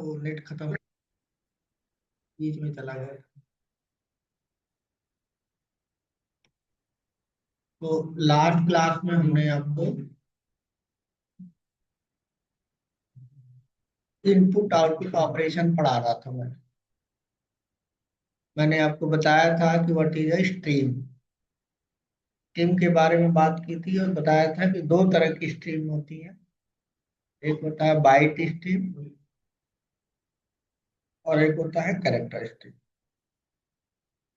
वो नेट खत्म, बीच में चला गया। तो लास्ट क्लास में हमने आपको इनपुट आउटपुट ऑपरेशन पढ़ा रहा था। मैंने आपको बताया था कि what is a stream. Stream के बारे में बात की थी और बताया था कि दो तरह की स्ट्रीम होती है। एक होता है बाइट स्ट्रीम और एक होता है character stream.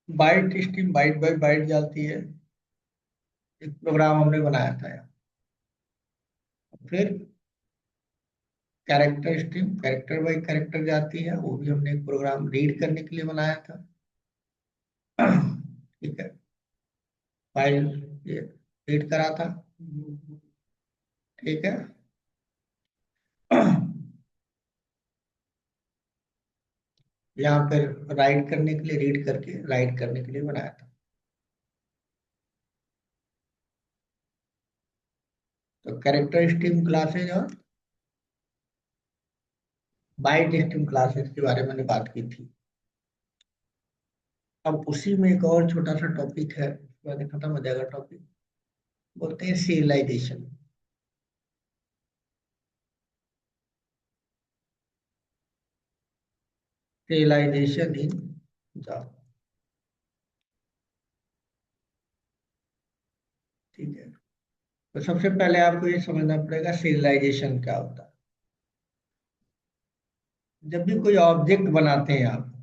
Byte stream byte by byte जाती है। एक प्रोग्राम हमने बनाया था यहाँ। फिर character stream character by character जाती है, वो भी हमने एक प्रोग्राम रीड करने के लिए बनाया था। ठीक है, फाइल ये रीड करा था। ठीक है। यहाँ पर राइट करने के लिए, रीड करके राइट करने के लिए बनाया था। तो कैरेक्टर स्ट्रीम क्लासेज और बाइट स्ट्रीम क्लासेस के बारे में मैंने बात की थी। अब उसी में एक और छोटा सा टॉपिक है, उसके बाद खत्म हो जाएगा टॉपिक। बोलते हैं सीरियलाइजेशन। सीरियलाइजेशन इन जावा। ठीक है, तो सबसे पहले आपको ये समझना पड़ेगा सीरियलाइजेशन क्या होता है। जब भी कोई ऑब्जेक्ट बनाते हैं आप,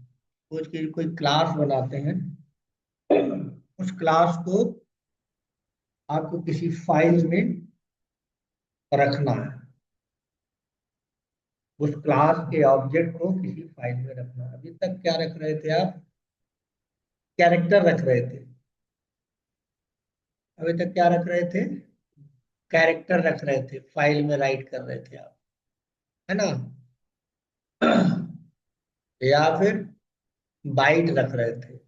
सोच के कोई क्लास बनाते हैं, उस क्लास को आपको किसी फाइल में रखना है। उस क्लास के ऑब्जेक्ट को किसी फाइल में रखना है। अभी तक क्या रख रहे थे आप? कैरेक्टर रख रहे थे। अभी तक क्या रख रहे थे? कैरेक्टर रख रहे थे, फाइल में राइट कर रहे थे आप, है ना? या फिर बाइट रख रहे थे।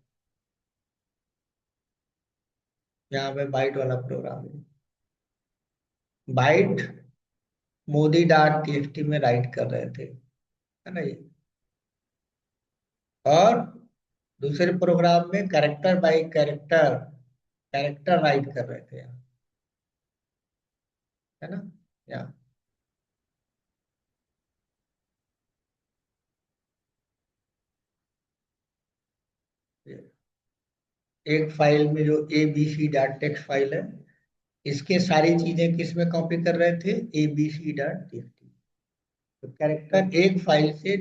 यहाँ पे बाइट वाला प्रोग्राम है। बाइट मोदी डॉट टीएक्सटी में राइट कर रहे थे, है ना ये? और दूसरे प्रोग्राम में character by character character right कर रहे थे यहाँ, है ना? यहाँ एक फाइल में जो A B C dot text file है, इसके सारी चीजें किस में कॉपी कर रहे थे? A B C dot TXT. तो कैरेक्टर एक फाइल से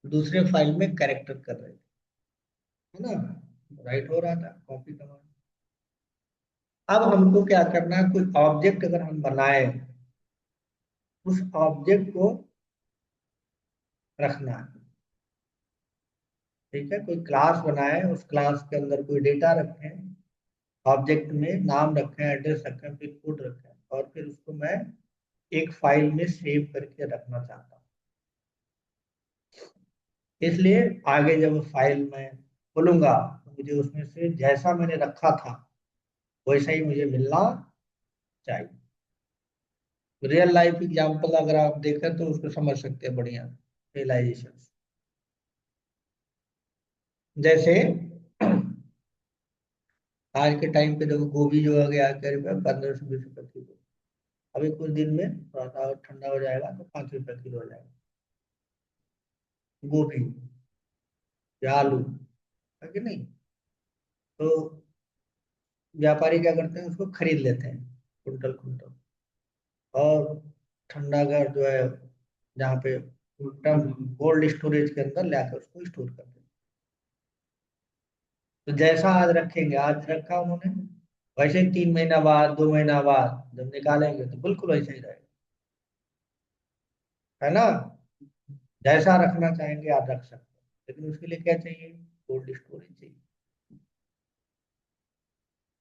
दूसरे फाइल में कैरेक्टर कर रहे थे, है ना? राइट हो रहा था, कॉपी करना। अब हमको क्या करना है? कोई ऑब्जेक्ट अगर हम बनाए, उस ऑब्जेक्ट को रखना है। ठीक है, कोई क्लास बनाए, उस क्लास के अंदर कोई डेटा रखें, ऑब्जेक्ट में नाम रखें, एड्रेस रखें, फिर कोड रखें, और फिर उसको मैं एक फाइल में सेव करके रखना चाहता हूँ। इसलिए आगे जब फाइल में खोलूंगा तो मुझे उसमें से जैसा मैंने रखा था वैसा ही मुझे मिलना चाहिए। रियल लाइफ एग्जांपल अगर आप देखें तो उसको समझ सकते हैं बढ़िया रियलाइजेशन। जैसे आज के टाइम पे देखो, गोभी जो है गया क्या रुपये? 15 से 20 रुपये किलो। अभी कुछ दिन में थोड़ा सा और ठंडा हो जाएगा तो 5 रुपये किलो हो जाएगा गोभी या आलू, है कि नहीं? तो व्यापारी क्या करते हैं, उसको खरीद लेते हैं कुंटल कुंटल, और ठंडा घर जो है, जहाँ पे कोल्ड स्टोरेज के अंदर लाकर उसको स्टोर करते हैं। तो जैसा आज रखेंगे, आज रखा उन्होंने, वैसे ही 3 महीना बाद, 2 महीना बाद जब निकालेंगे तो बिल्कुल वैसा ही रहेगा, है ना? जैसा रखना चाहेंगे आप रख सकते हैं, लेकिन उसके लिए क्या चाहिए? कोल्ड स्टोरेज चाहिए।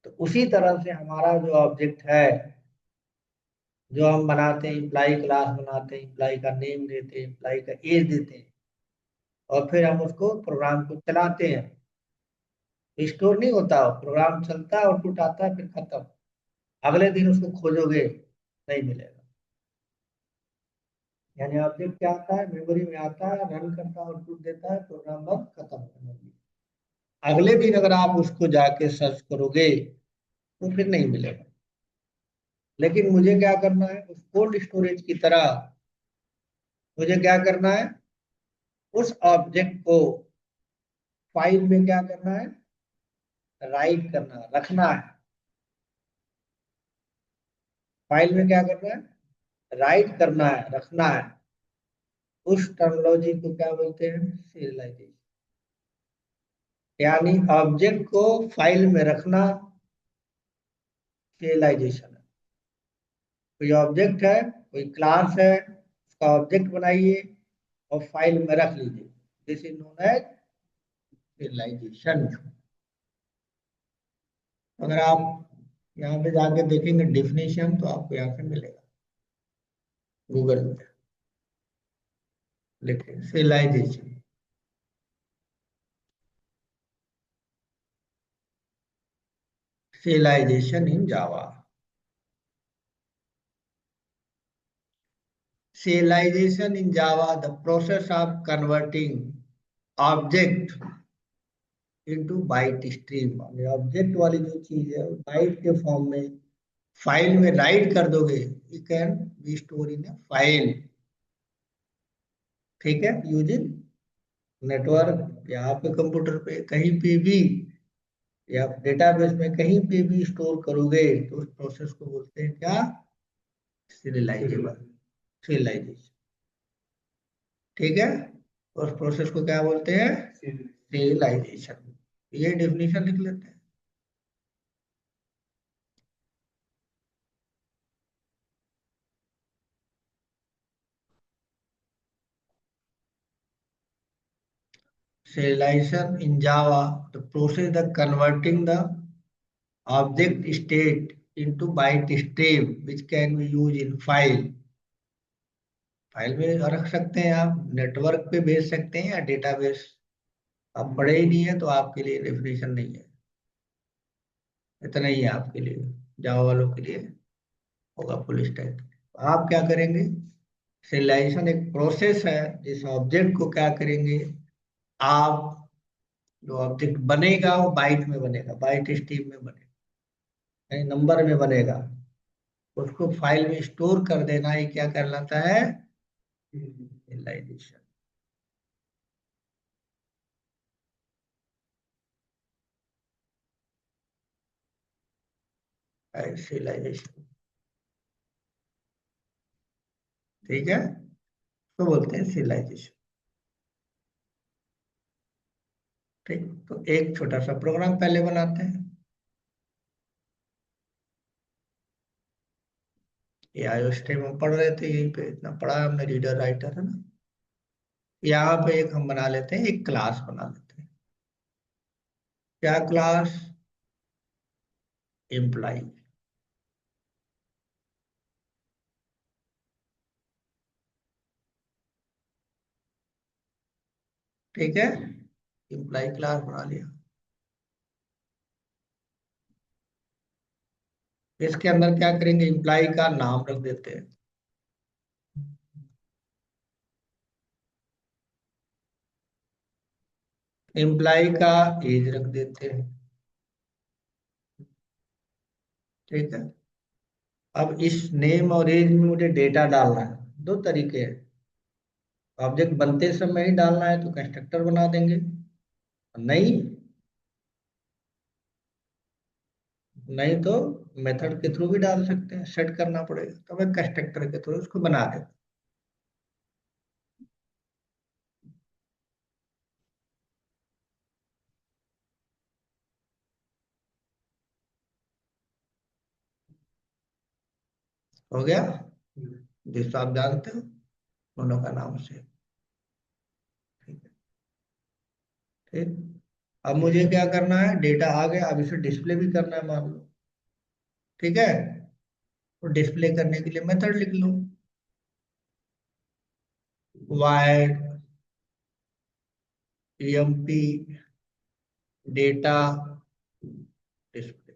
तो उसी तरह से हमारा जो ऑब्जेक्ट है, जो हम बनाते हैं, इम्प्लाई क्लास बनाते हैं, इम्प्लाई का नेम देते हैं, इम्प्लाई का एज देते हैं, और फिर हम उसको प्रोग्राम को चलाते हैं। स्टोर नहीं होता, प्रोग्राम चलता है, आउटपुट आता है, फिर खत्म। अगले दिन उसको खोजोगे नहीं मिलेगा। यानी ऑब्जेक्ट क्या आता है, मेमोरी में आता है, रन करता है, आउटपुट देता है, प्रोग्राम बंद, खत्म मेमोरी। अगले दिन अगर आप उसको जाके सर्च करोगे तो फिर नहीं मिलेगा। लेकिन मुझे क्या करना है, उस कोल्ड स्टोरेज की तरह मुझे क्या करना है, उस ऑब्जेक्ट को फाइल में क्या करना है, राइट करना है, रखना है। फाइल में क्या करना है, राइट करना है, रखना है। उस टर्मिनोलॉजी को क्या बोलते हैं, सीरियलाइजेशन। यानी ऑब्जेक्ट को फाइल में रखना सीरियलाइजेशन है। कोई ऑब्जेक्ट है, कोई क्लास है, उसका ऑब्जेक्ट बनाइए और फाइल में रख लीजिए। This is known as serialization. अगर आप यहाँ पे जाके देखेंगे डिफिनेशन तो आपको यहाँ पे मिलेगा, गूगल पे लिखे serialisation. serialization in Java. Serialization in Java, the process of converting object into byte stream। Object वाली जो चीज है बाइट के फॉर्म में फाइल में राइट कर दोगे, you can be store in A file. ठीक है, यूजिंग नेटवर्क या आपके कंप्यूटर पे कहीं पे भी या डेटाबेस में कहीं पे भी स्टोर करोगे तो उस प्रोसेस को बोलते हैं क्या, सीरियलाइजेबल, सीरियलाइजेशन। ठीक है, उस प्रोसेस को क्या बोलते हैं, serialization। ये डेफिनेशन लिख लेते हैं। Serialization in Java, the process of converting the object state into byte stream which can be used in file। File में रख सकते हैं आप, नेटवर्क पे भेज सकते हैं या डेटाबेस। आप पढ़े ही नहीं है तो आपके लिए डेफिनेशन नहीं है, इतना ही है आपके लिए, जावा वालों के लिए होगा फुल स्टैक। आप क्या करेंगे, serialization एक प्रोसेस है जिस ऑब्जेक्ट को क्या करेंगे आप, जो ऑब्जेक्ट बनेगा वो बाइट में बनेगा, बाइट स्ट्रीम में बनेगा, यानी नंबर में बनेगा। उसको फाइल में स्टोर कर देना ही क्या कहलाता है, serialization। serialization, ठीक है, तो बोलते हैं serialization। ठीक, तो एक छोटा सा प्रोग्राम पहले बनाते हैं। ये आईओ स्ट्रीम हम पढ़ रहे थे, यहीं पे इतना पढ़ा है हमने, रीडर राइटर है ना। यहाँ पे एक हम बना लेते हैं, एक क्लास बना लेते हैं। क्या क्लास, एम्प्लॉय। ठीक है, एम्प्लॉय क्लास बना लिया। इसके अंदर क्या करेंगे, एम्प्लॉय का नाम रख देते हैं। एम्प्लॉय का एज रख देते हैं। ठीक है, अब इस नेम और एज में मुझे डेटा डालना है। दो तरीके हैं, ऑब्जेक्ट बनते समय ही डालना है तो कंस्ट्रक्टर बना देंगे, नहीं नहीं तो मेथड के थ्रू भी डाल सकते हैं, सेट करना पड़ेगा तो मैं कंस्ट्रक्टर के थ्रू उसको बना देता। हो गया, जिसको आप जानते हो दोनों का नाम से। ठीक है, ठीक। अब मुझे क्या करना है, डेटा आ गया, अब इसे डिस्प्ले भी करना है मान लो। ठीक है, तो डिस्प्ले करने के लिए मेथड लिख लो, void emp data display.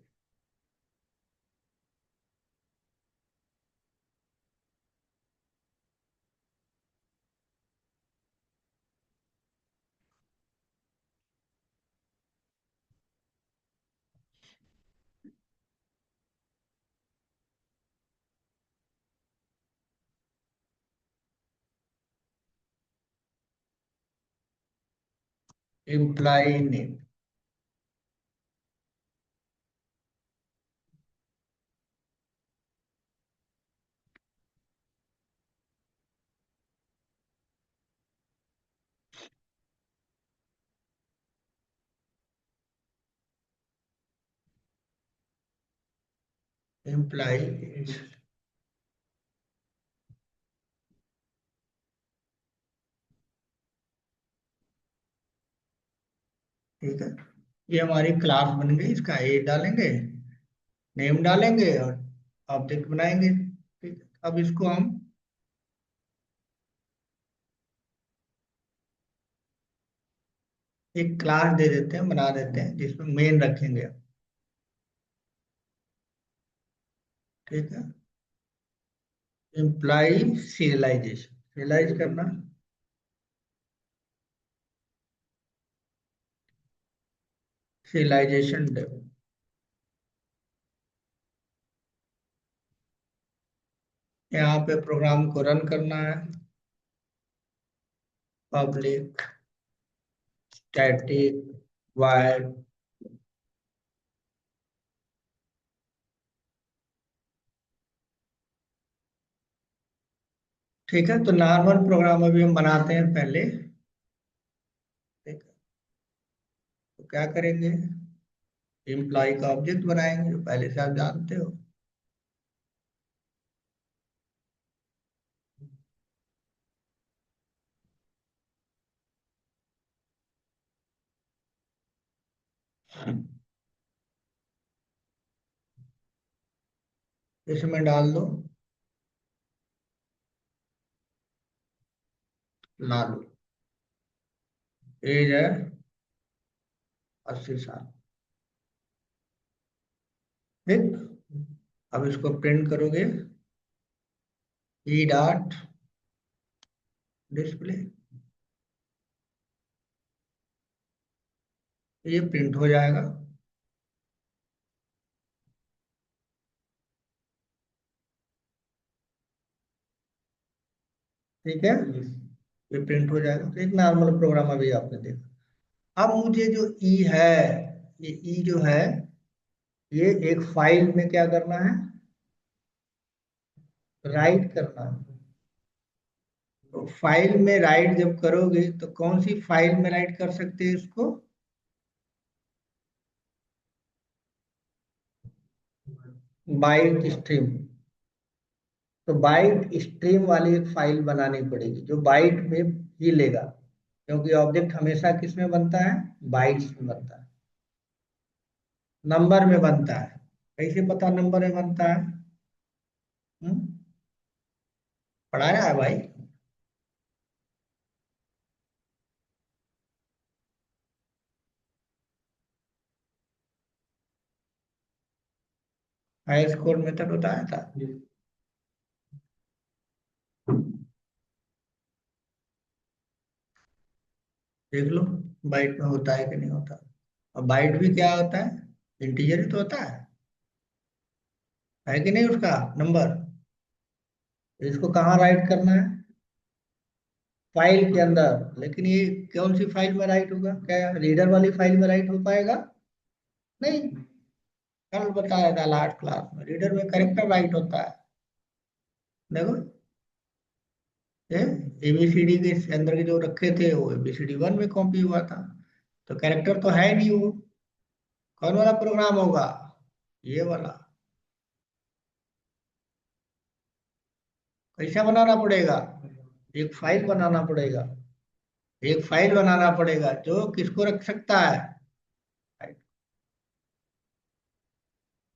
Employee name. Employee, ठीक है। ये हमारी क्लास बन गई, इसका ए डालेंगे, नेम डालेंगे और ऑब्जेक्ट बनाएंगे, ठीक है। अब इसको हम एक क्लास दे देते हैं, बना देते हैं, जिसमें मेन रखेंगे, ठीक है। एम्प्लॉय सीरियलाइजेशन, सीरियलाइज करना, सीरियलाइजेशन डेमो। यहाँ पे प्रोग्राम को रन करना है, पब्लिक स्टैटिक वाइड, ठीक है। तो नॉर्मल प्रोग्राम अभी हम बनाते हैं पहले, ठीक है। तो क्या करेंगे, एम्प्लॉय का ऑब्जेक्ट बनाएंगे, जो पहले से आप जानते हो। इसमें डाल दो लालू, एज है 80 साल, ठीक। अब इसको प्रिंट करोगे, ई डॉट डिस्प्ले, ये प्रिंट हो जाएगा, ठीक है। ये प्रिंट हो जाएगा, तो एक नॉर्मल प्रोग्राम अभी आपने देखा। अब मुझे जो ई है, ये ई जो है, ये एक फाइल में क्या करना है, राइट करना है। तो फाइल में राइट जब करोगे तो कौन सी फाइल में राइट कर सकते हैं इसको, बाइट स्ट्रीम। तो बाइट स्ट्रीम वाली एक फाइल बनानी पड़ेगी, जो बाइट में ही लेगा, क्योंकि ऑब्जेक्ट हमेशा किस में बनता है, बाइट्स में बनता है, नंबर में बनता है। कैसे पता नंबर में बनता है? हम्म? पढ़ाया है भाई। हाई स्कोर मेथड बताया था। देख लो बाइट में होता है कि नहीं होता। और बाइट भी क्या होता है, इंटीजर ही तो होता है कि नहीं उसका नंबर। इसको कहाँ राइट करना है, फाइल के अंदर। लेकिन ये कौन सी फाइल में राइट होगा, क्या रीडर वाली फाइल में राइट हो पाएगा? नहीं। कल बताया था लास्ट क्लास में, रीडर में करेक्टर राइट होता है। देखो, ये एबीसीडी के अंदर के जो रखे थे वो ABCD 1 में कॉपी हुआ था, तो कैरेक्टर तो है नहीं वो। कौन वाला प्रोग्राम होगा, ये वाला। कैसा बनाना पड़ेगा, एक फाइल बनाना पड़ेगा, एक फाइल बनाना पड़ेगा जो किसको रख सकता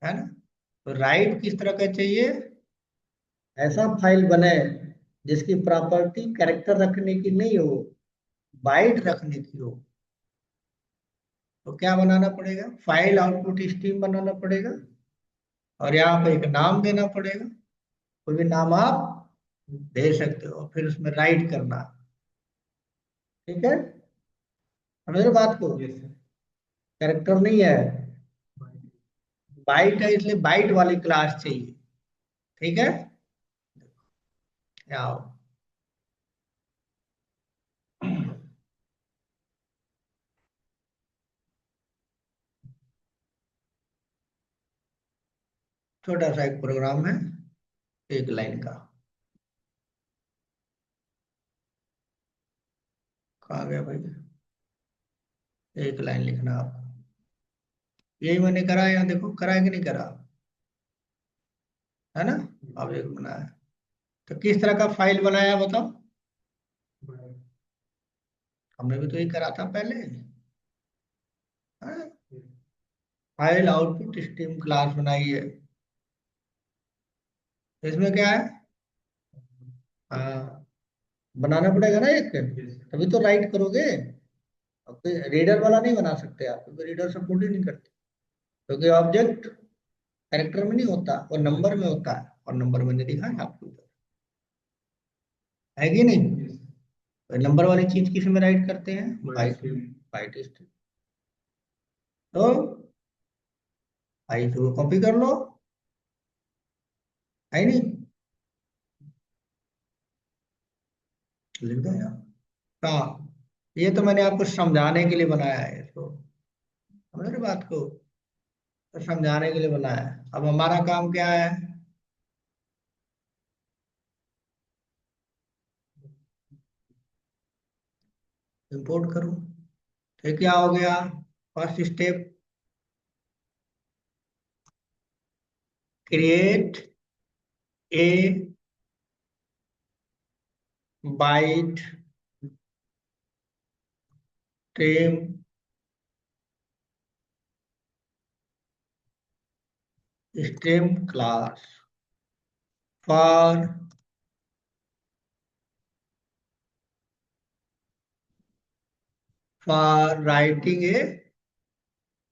है ना। तो राइट किस तरह का चाहिए, ऐसा फाइल बने जिसकी प्रॉपर्टी कैरेक्टर रखने की नहीं हो, बाइट रखने की हो। तो क्या बनाना पड़ेगा, फाइल आउटपुट स्ट्रीम बनाना पड़ेगा, और यहाँ पे एक नाम देना पड़ेगा। कोई भी नाम आप दे सकते हो, फिर उसमें राइट करना, ठीक है। समझ लो बात को, कैरेक्टर नहीं है, बाइट है, इसलिए बाइट वाली क्लास चाहिए, ठीक है। आओ, छोटा सा एक प्रोग्राम है, एक लाइन का। कहाँ गया भाई? एक लाइन लिखना आपको। यही मैंने करा है, यहाँ देखो करा है कि नहीं करा, है ना? अब एक बनाया। तो किस तरह का फाइल बनाया बताओ? हमने भी तो यही करा था पहले। फाइल आउटपुट स्ट्रीम क्लास बनाई है। इसमें क्या है? हाँ, बनाना पड़ेगा ना एक, तभी तो राइट करोगे। अब तो रीडर वाला नहीं बना सकते आप, क्योंकि रीडर सपोर्ट ही नहीं करते। क्योंकि ऑब्जेक्ट कैरेक्टर में नहीं होता, वो नंबर में होता है, और नंबर मैंने दिखा है आपको इधर, है कि नहीं? तो नंबर वाली चीज किस में राइट करते हैं? बाइट। Byte stream. तो आई को कॉपी कर लो, है नहीं? लिख दो यार। हाँ, ये तो मैंने आपको समझाने के लिए बनाया है इसको, समझ रहे बात को? तो समझाने के लिए बनाया है। अब हमारा काम क्या है? इंपोर्ट करो। तो क्या हो गया? First step, create a byte stream stream class for writing a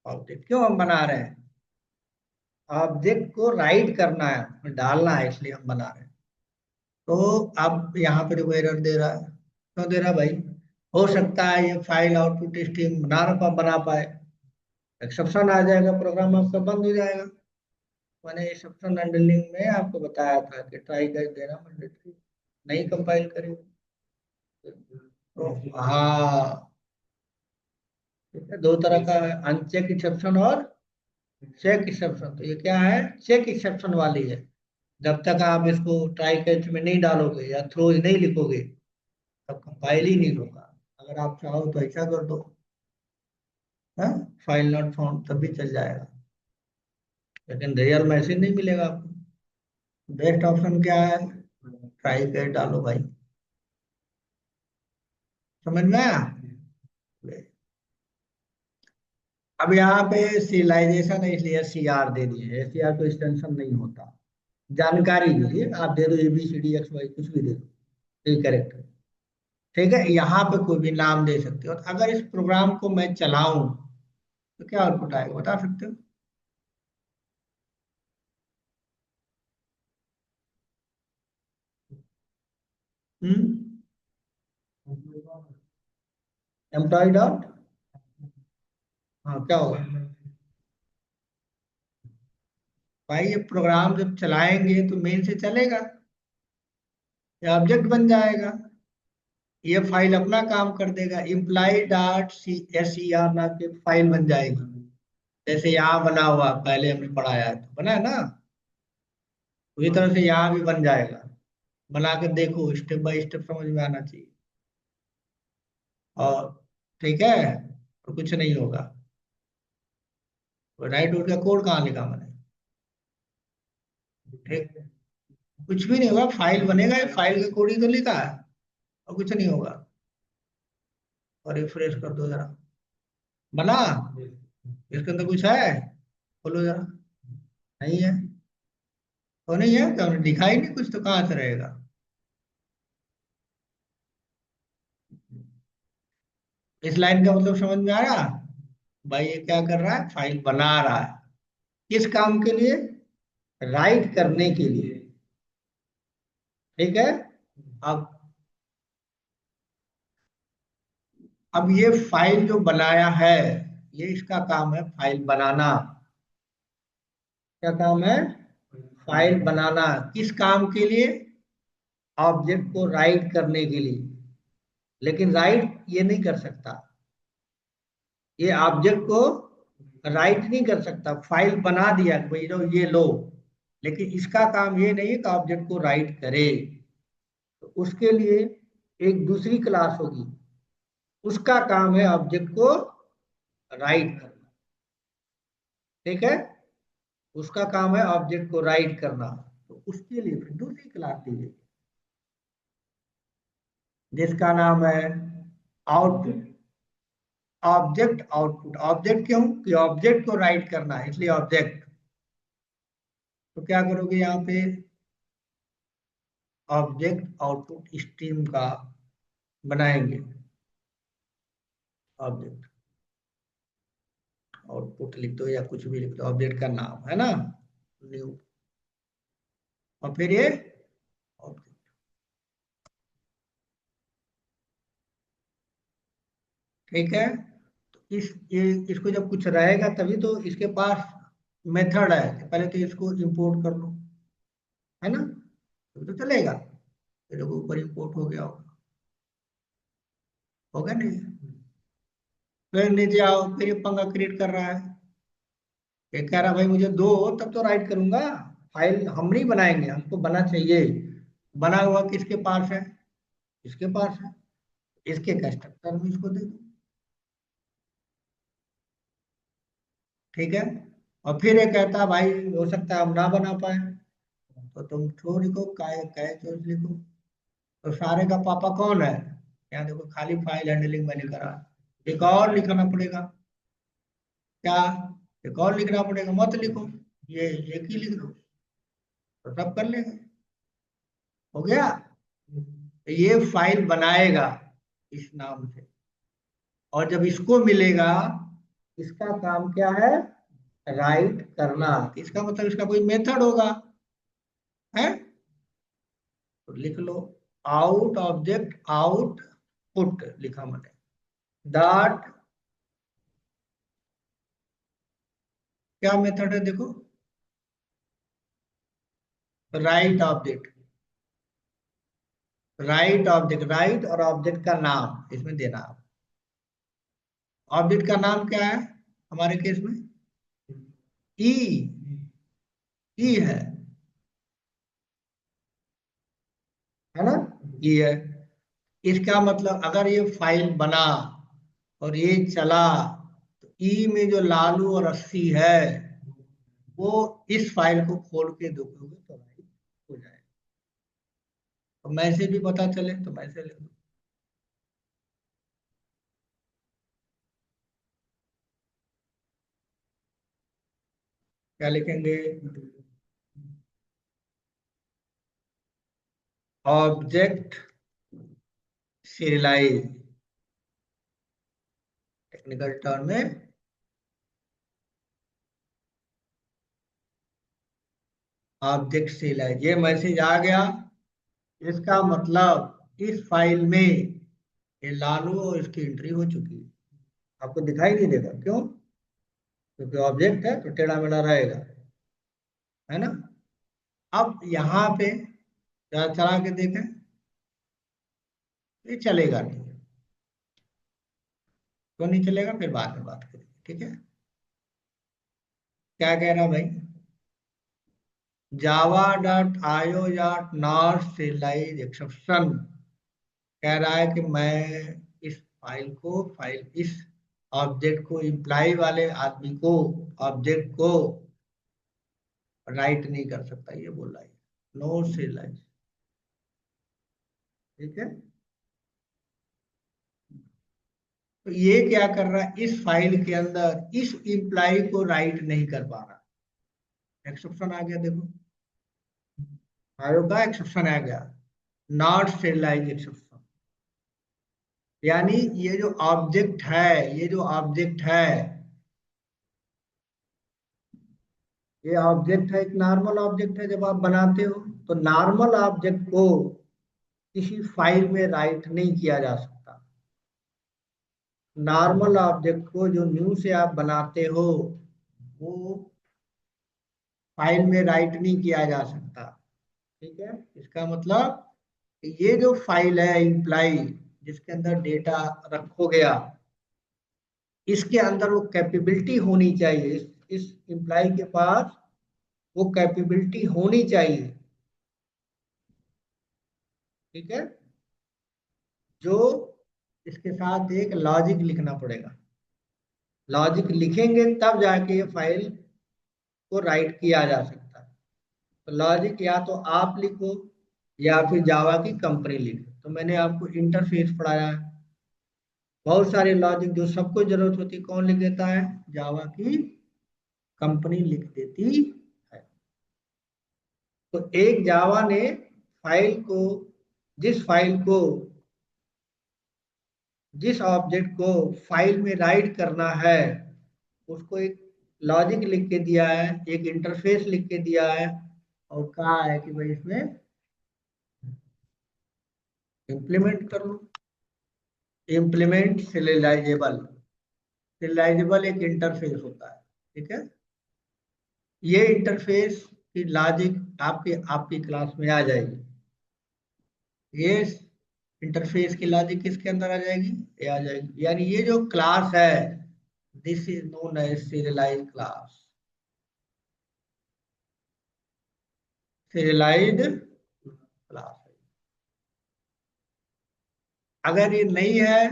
object. क्यों हम बना रहे हैं? ऑब्जेक्ट को राइट करना है, डालना है, इसलिए हम बना रहे हैं। तो अब यहाँ पे देखो एरर दे रहा है। क्यों दे रहा है भाई? हो सकता है ये फाइल आउटपुट स्ट्रीम बना पाए, एक्सेप्शन आ जाएगा, प्रोग्राम आपका बंद हो जाएगा। मैंने एक्सेप्शन हैंडलिंग में आपको बताया था कि ट्राई कर देना मैंडेटरी, नहीं कंपाइल करेगा। तो हाँ, ठीक है, दो तरह का है, अनचेक एक्सेप्शन और चेक एक्सेप्शन। तो ये क्या है? चेक एक्सेप्शन वाली है। जब तक आप इसको ट्राई कैच में नहीं डालोगे या थ्रोज नहीं लिखोगे, तब कंपाइल ही नहीं होगा। अगर आप चाहो तो ऐसा कर दो, हाँ, फाइल नॉट फाउंड, तब भी चल जाएगा, लेकिन रियल मैसेज नहीं मिलेगा आपको। बेस्ट ऑप्शन क्या है? ट्राई कैच डालो भाई। समझ में आया? अब यहाँ पे सीरियलाइजेशन है, इसलिए सीआर दे दिए। सीआर तो एक्सटेंशन नहीं होता, जानकारी के लिए आप दे दो, ABCDXY कुछ भी दे दो, ये कैरेक्टर। ठीक है, यहाँ पे कोई भी नाम दे सकते हो। तो अगर इस प्रोग्राम को मैं चलाऊं तो क्या आउटपुट आएगा बता सकते हो? हम्म, एम्प्लॉय डॉट, हाँ क्या होगा भाई? ये प्रोग्राम जब चलाएंगे तो मेन से चलेगा, ये ऑब्जेक्ट बन जाएगा, ये फाइल अपना काम कर देगा, इम्प्लाई डॉट SER नाम की फाइल बन जाएगी। जैसे यहाँ बना हुआ, पहले हमने पढ़ाया है, तो बना है ना, उसी तरह से यहाँ भी बन जाएगा। बना के देखो, स्टेप बाय स्टेप समझ में आना चाहिए। और ठीक है, तो कुछ नहीं होगा। राइट रूट का कोड कहाँ लिखा मैंने? ठीक, कुछ भी नहीं होगा, फाइल बनेगा, फाइल का कोड ही तो लिखा है, और कुछ नहीं होगा। और रिफ्रेश कर दो जरा, बना? इसके अंदर कुछ है? बोलो जरा। नहीं है? तो नहीं है तो हमने लिखा ही नहीं कुछ, तो कहाँ से रहेगा? इस लाइन का मतलब समझ में आया? भाई ये क्या कर रहा है? फाइल बना रहा है। किस काम के लिए? राइट करने के लिए। ठीक है। अब ये फाइल जो बनाया है, ये इसका काम है, फाइल बनाना। क्या काम है? फाइल बनाना। किस काम के लिए? ऑब्जेक्ट को राइट करने के लिए। लेकिन राइट ये नहीं कर सकता, ये ऑब्जेक्ट को राइट नहीं कर सकता। फाइल बना दिया कि भाई लो ये लो, लेकिन इसका काम ये नहीं है कि ऑब्जेक्ट को राइट करे। तो उसके लिए एक दूसरी क्लास होगी, उसका काम है ऑब्जेक्ट को राइट करना। ठीक है, उसका काम है ऑब्जेक्ट को राइट करना। तो उसके लिए फिर दूसरी क्लास दी गई जिसका नाम है आउटपुट। ऑब्जेक्ट आउटपुट, ऑब्जेक्ट क्यों? कि ऑब्जेक्ट को राइट करना है, इसलिए ऑब्जेक्ट। तो क्या करोगे यहाँ पे, ऑब्जेक्ट आउटपुट स्ट्रीम का बनाएंगे। ऑब्जेक्ट आउटपुट लिख दो या कुछ भी लिख दो, ऑब्जेक्ट का नाम है ना, न्यू। और फिर ये ऑब्जेक्ट। ठीक है, तो इसको जब कुछ रहेगा तभी तो इसके पास मेथड है कि पहले तो इसको इंपोर्ट कर लो, है ना, तभी तो चलेगा। ये देखो ऊपर इंपोर्ट हो गया होगा नहीं। फिर नीचे आओ, फिर ये पंगा क्रिएट कर रहा है, ये कह रहा भाई मुझे दो तब तो राइट करूंगा। फाइल हम नहीं बनाएंगे, हमको बना चाहिए। बना हुआ किसके पास है? इसके पास है, इसके कंस्ट्रक्टर में इसको दे दो। ठीक है, और फिर ये कहता भाई हो सकता है हम ना बना पाए, तो तुम ठो लिखो, काय काय चोज लिखो। तो सारे का पापा कौन है? यहाँ देखो खाली फाइल हैंडलिंग मैंने करा, एक और लिखना पड़ेगा। क्या? एक और लिखना पड़ेगा, मत लिखो, ये एक ही लिख दो तो सब कर लेंगे। हो गया। तो ये फाइल बनाएगा इस नाम से, और जब इसको मिलेगा, इसका काम क्या है? राइट करना। इसका मतलब इसका कोई मेथड होगा, है? तो लिख लो, आउट ऑब्जेक्ट आउट पुट लिखा मैंने, डॉट। क्या मेथड है देखो, right object. Right object, right और ऑब्जेक्ट का नाम इसमें देना। ऑब्जेक्ट का नाम क्या है हमारे केस में? ई। ई है ना, ई है। इसका मतलब अगर ये फाइल बना और ये चला, तो ई में जो लालू और अस्सी है वो इस फाइल को खोल के देखोगे तो भाई हो जाएगा। तो मैसेज भी पता चले तो मैसेज ले लो। क्या लिखेंगे? ऑब्जेक्ट सीरियलाइज, टेक्निकल टर्म में ऑब्जेक्ट सीरियलाइज। ये मैसेज आ गया, इसका मतलब इस फाइल में ये लालू और इसकी एंट्री हो चुकी है। आपको दिखाई नहीं देगा, क्यों? क्योंकि ऑब्जेक्ट है तो टेढ़ा मेढ़ा रहेगा, है ना। अब यहाँ पे जरा चला के देखें, ये चलेगा नहीं। क्यों नहीं चलेगा, फिर बाद में बात करेंगे, ठीक है। क्या कह रहा भाई? जावा डॉट आयो डॉट नॉट serialize एक्सेप्शन कह रहा है कि मैं इस इस ऑब्जेक्ट को, इम्प्लाई वाले आदमी को, ऑब्जेक्ट को राइट नहीं कर सकता, ये बोल रहा है। No serialize। ठीक है, तो ये क्या कर रहा है, इस फाइल के अंदर इस इम्प्लाई को राइट नहीं कर पा रहा। एक्सेप्शन आ गया देखो, आयो का एक्सेप्शन आ गया, नॉट serialize एक्सेप्शन। यानी ये जो ऑब्जेक्ट है, ये जो ऑब्जेक्ट है, ये ऑब्जेक्ट है, एक नॉर्मल ऑब्जेक्ट है। जब आप बनाते हो तो नॉर्मल ऑब्जेक्ट को किसी फाइल में राइट नहीं किया जा सकता। नॉर्मल ऑब्जेक्ट को जो न्यू से आप बनाते हो वो फाइल में राइट नहीं किया जा सकता। ठीक है, इसका मतलब ये जो फाइल है इम्प्लाई, जिसके अंदर डेटा रखो गया, इसके अंदर वो कैपेबिलिटी होनी चाहिए, इस इम्प्लाई के पास वो कैपेबिलिटी होनी चाहिए। ठीक है, जो इसके साथ एक लॉजिक लिखना पड़ेगा। लॉजिक लिखेंगे तब जाके ये फाइल को राइट किया जा सकता है। तो लॉजिक या तो आप लिखो या फिर जावा की कंपनी लिखे। तो मैंने आपको इंटरफेस पढ़ाया है, बहुत सारे लॉजिक जो सबको जरूरत होती है कौन लिख देता है? जावा की कंपनी लिख देती है। तो एक जावा ने फाइल को, जिस फाइल को, जिस ऑब्जेक्ट को फाइल में राइट करना है, उसको एक लॉजिक लिख के दिया है, एक इंटरफेस लिख के दिया है, और कहा है कि भाई इसमें इम्प्लीमेंट कर लो। Implement serializable. सीरियलाइजेबल एक इंटरफेस होता है। ठीक है, ये इंटरफेस की लॉजिक आपके आपकी क्लास में आ जाएगी। ये इंटरफेस की लॉजिक किसके अंदर आ जाएगी? ये आ जाएगी। यानी ये जो क्लास है, this is known as serialized class. Serialized class. अगर ये नहीं है,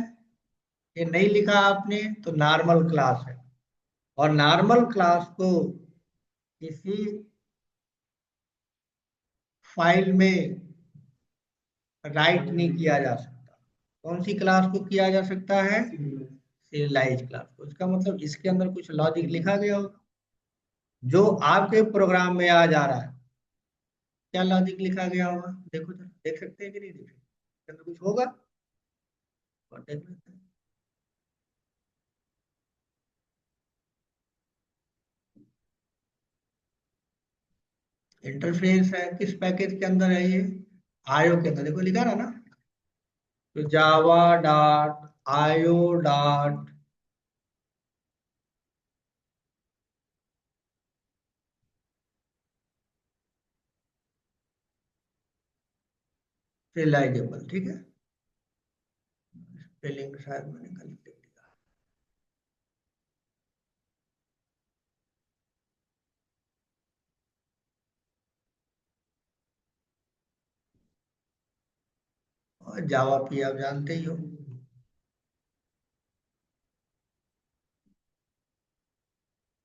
ये नहीं लिखा आपने, तो नॉर्मल क्लास है। और नॉर्मल क्लास को किसी फाइल में राइट नहीं किया जा सकता। कौन सी क्लास को किया जा सकता है? सीरियलाइज क्लास को। इसका मतलब इसके अंदर कुछ लॉजिक लिखा गया होगा जो आपके प्रोग्राम में आ जा रहा है। क्या लॉजिक लिखा गया होगा? देखो जरा, देख सकते हैं कि नहीं देख सकते? इसके अंदर कुछ होगा, और देख लेते हैं। इंटरफेस है, किस पैकेज के अंदर है ये? आयो के अंदर। देखो लिखा रहा ना, तो जावा डॉट आयो डॉट रिलायजेबल। ठीक है, स्पेलिंग शायद मैंने गलत लिख दिया। और जावा पी आप जानते ही हो।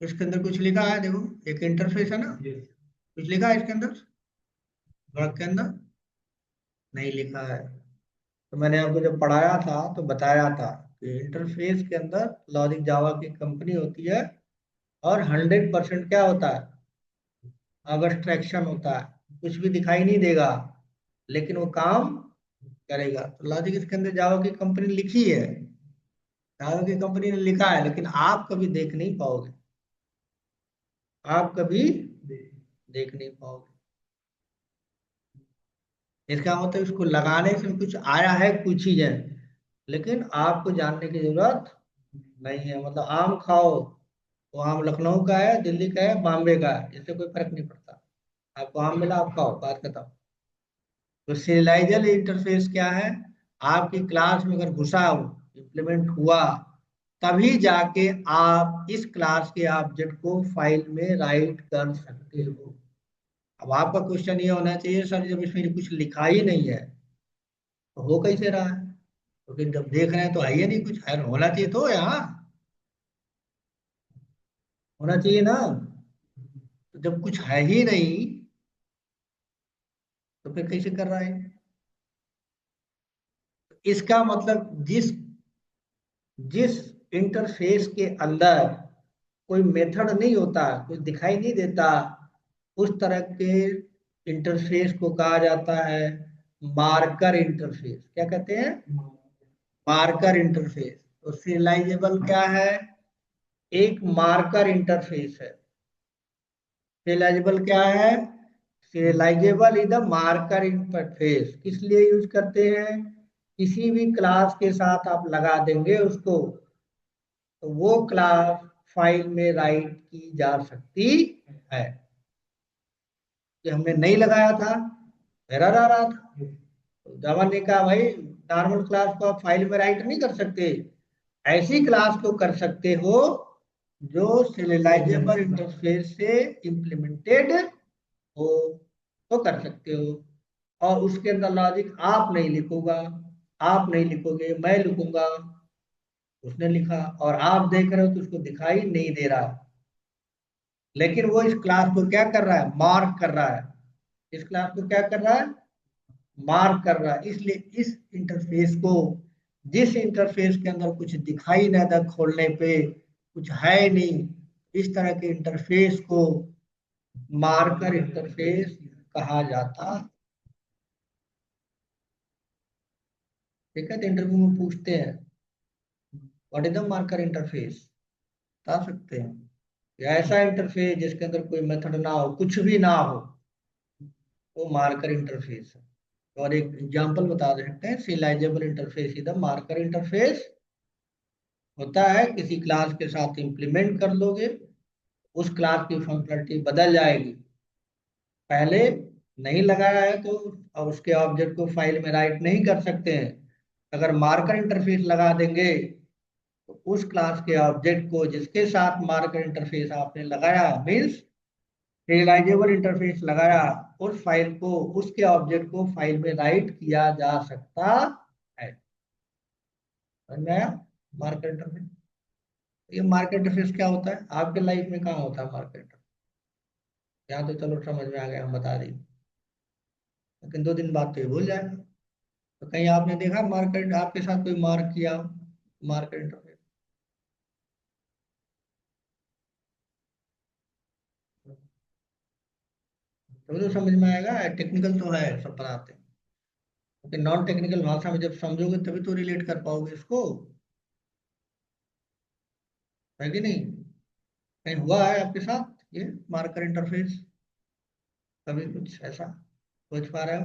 इसके अंदर कुछ लिखा है, देखो एक इंटरफेस है ना, कुछ लिखा है इसके अंदर? वर्क के अंदर नहीं लिखा है। तो मैंने आपको जब पढ़ाया था तो बताया था कि इंटरफेस के अंदर लॉजिक जावा की कंपनी होती है, और 100% क्या होता है? अब्स्ट्रैक्शन होता है। कुछ भी दिखाई नहीं देगा, लेकिन वो काम करेगा। तो लॉजिक इसके अंदर जावा की कंपनी लिखी है, जावा की कंपनी ने लिखा है, लेकिन आप कभी देख नहीं पाओगे। आप कभी देख नहीं पाओगे। इसका मतलब इसको लगाने से कुछ आया है, कुछ चीजें, लेकिन आपको जानने की जरूरत नहीं है। मतलब आम खाओ, वो आम लखनऊ का है, दिल्ली का है, बॉम्बे का है, इससे कोई फर्क नहीं पड़ता। आपको आम मिला, आप खाओ, बात खत्म। तो सीरियलाइजल इंटरफेस क्या है? आपकी क्लास में अगर घुसा हो, इम्प्लीमेंट हुआ, तभी जाके आप इस क्लास के ऑब्जेक्ट को फाइल में राइट कर सकते हो। अब आपका क्वेश्चन ये होना चाहिए, सर जब इसमें कुछ लिखा ही नहीं है तो हो कैसे रहा है? तो फिर जब देख रहे हैं तो आइए नहीं, कुछ है होना चाहिए तो यहाँ होना चाहिए ना। तो जब कुछ है ही नहीं, तो फिर कैसे कर रहा है? इसका मतलब जिस जिस इंटरफेस के अंदर कोई मेथड नहीं होता, कुछ दिखाई नहीं देता, उस तरह के इंटरफेस को कहा जाता है मार्कर इंटरफेस। क्या कहते हैं? Marker interface. तो सीरियलाइजेबल क्या है? एक मार्कर इंटरफेस है। सीरियलाइजेबल क्या है? Serialisable is the marker interface. किस लिए यूज करते हैं? किसी भी क्लास के साथ आप लगा देंगे उसको, तो वो क्लास फाइल में राइट की जा सकती है। कि हमने नहीं लगाया था, एरर आ रहा था, तो जावा ने कहा भाई नॉर्मल क्लास को आप फाइल में राइट नहीं कर सकते, ऐसी क्लास को कर सकते हो जो serializable इंटरफेस से इम्प्लीमेंटेड हो तो कर सकते हो। और उसके अंदर लॉजिक आप नहीं लिखोगा, आप नहीं लिखोगे, मैं लिखूंगा। उसने लिखा और आप देख रहे हो तो उसको दिखाई नहीं दे रहा, लेकिन वो इस क्लास को क्या कर रहा है, मार्क कर रहा है। इस क्लास को क्या कर रहा है, मार्क कर रहा है। इसलिए इस इंटरफेस को, जिस इंटरफेस के अंदर कुछ दिखाई ना दे, खोलने पे कुछ है नहीं, इस तरह के इंटरफेस को मार्कर इंटरफेस कहा जाता। ठीक है, तो इंटरव्यू में पूछते हैं what is the marker interface, बता सकते हैं। या ऐसा इंटरफेस जिसके अंदर कोई मेथड ना हो, कुछ भी ना हो, वो मार्कर इंटरफेस है। और एक एग्जांपल बता सकते हैं, serializable interface is the marker interface. होता है किसी क्लास के साथ इंप्लीमेंट कर लोगे, उस क्लास की फंक्शनलिटी बदल जाएगी। पहले नहीं लगाया है तो अब उसके ऑब्जेक्ट को फाइल में राइट नहीं कर सकते हैं। अगर मार्कर इंटरफेस लगा देंगे तो उस क्लास के ऑब्जेक्ट को जिसके साथ मार्कर इंटरफेस आपने लगाया, मीन्स रियलाइजेबल इंटरफेस लगाया, उस फाइल को, उसके ऑब्जेक्ट को फाइल में राइट किया जा सकता है। समझ में आया मार्कर इंटरफेस? ये मार्केट इंटरफेस क्या होता है, आपके लाइफ में कहाँ होता है मार्केट? यहाँ तो चलो समझ में आ गया, हम बता दें, लेकिन 2 दिन बाद तो ये भूल जाएगा। तो कहीं आपने देखा मार्केट, आपके साथ कोई मार्क किया मार्केट इंटरफेस? तो समझ में आएगा, टेक्निकल तो है, सब बनाते हैं, लेकिन नॉन टेक्निकल भाषा में जब समझोगे तभी तो रिलेट कर पाओगे इसको, है कि नहीं? कहीं हुआ है आपके साथ ये मार्कर इंटरफेस कभी कुछ ऐसा सोच पा रहे हो?